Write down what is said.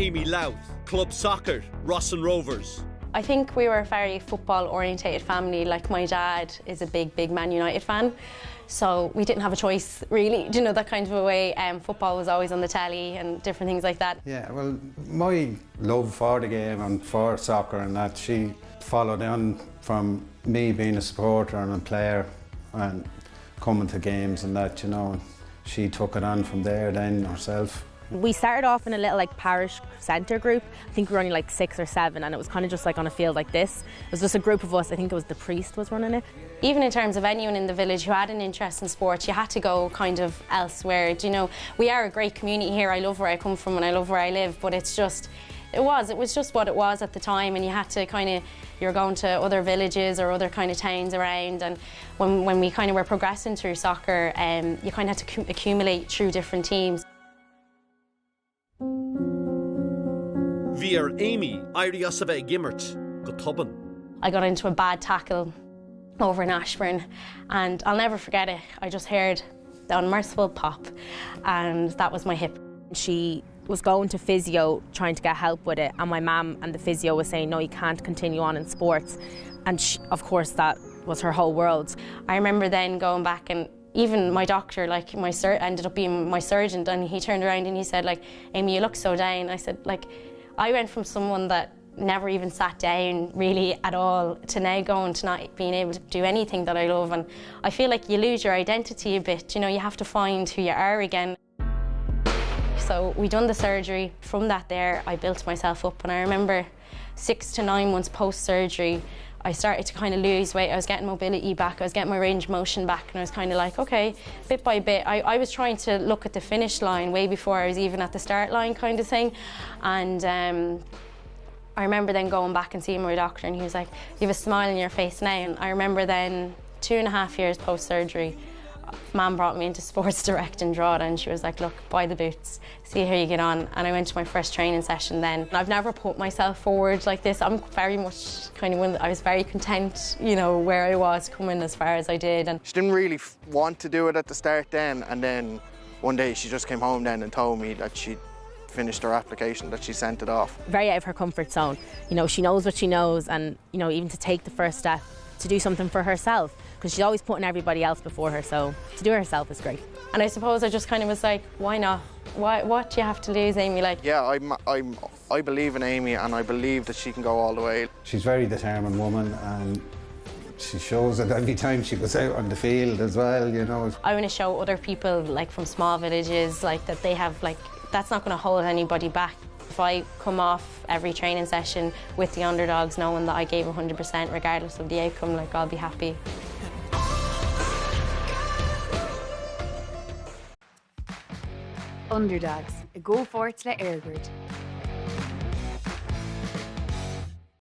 Amy Lowthe, club soccer, Ross and Rovers. I think we were a very football-orientated family. Like, my dad is a big Man United fan, so we didn't have a choice, really, you know, that kind of a way. Football was always on the telly and different things like that. Yeah, well, my love for the game and for soccer and that, she followed on from me being a supporter and a player and coming to games and that, you know. She took it on from there then herself. We started off in a little parish centre group. I think we were only 6 or 7, and it was kind of just on a field like this. It was just a group of us. I think it was the priest was running it. Even in terms of anyone in the village who had an interest in sport, you had to go kind of elsewhere. Do you know, we are a great community here. I love where I come from and I love where I live, but it's just, it was just what it was at the time, and you had to you're going to other villages or other kind of towns around, and when we kind of were progressing through soccer, you kind of had to accumulate through different teams. Bhíar Amy airí as a bheith gimmert go toban. I got into a bad tackle over in Ashburn, and I'll never forget it. I just heard the unmerciful pop, and that was my hip. She was going to physio trying to get help with it, and my mum and the physio was saying, no, you can't continue on in sports. And of course that was her whole world. I remember then going back, and even my doctor, ended up being my surgeon, and he turned around and he said, Amy, you look so down. I said, I went from someone that never even sat down really at all to now going to not being able to do anything that I love, and I feel like you lose your identity a bit. You know, you have to find who you are again. So we done the surgery. From that there, I built myself up, and I remember 6 to 9 months post-surgery, I started to kind of lose weight. I was getting mobility back, I was getting my range of motion back, and I was kind of okay, bit by bit. I was trying to look at the finish line way before I was even at the start line kind of thing. And I remember then going back and seeing my doctor, and he was like, you have a smile on your face now. And I remember then 2.5 years post-surgery, Mum brought me into Sports Direct in Drogheda, and she was like, look, buy the boots, see how you get on. And I went to my first training session then. I've never put myself forward like this. I'm very much kind of one that I was very content, you know, where I was coming as far as I did. And she didn't really want to do it at the start then, and then one day she just came home then and told me that she'd finished her application, that she sent it off. Very out of her comfort zone. You know, she knows what she knows, and, you know, even to take the first step to do something for herself, because she's always putting everybody else before her, so to do it herself is great. And I suppose I just kind of was like, why not? What do you have to lose, Amy? Yeah, I believe in Amy, and I believe that she can go all the way. She's a very determined woman, and she shows it every time she goes out on the field as well, you know. I want to show other people, from small villages, that they have, that's not going to hold anybody back. If I come off every training session with the Underdogs knowing that I gave 100% regardless of the outcome, I'll be happy. Underdogs, a go forward le Airgrid.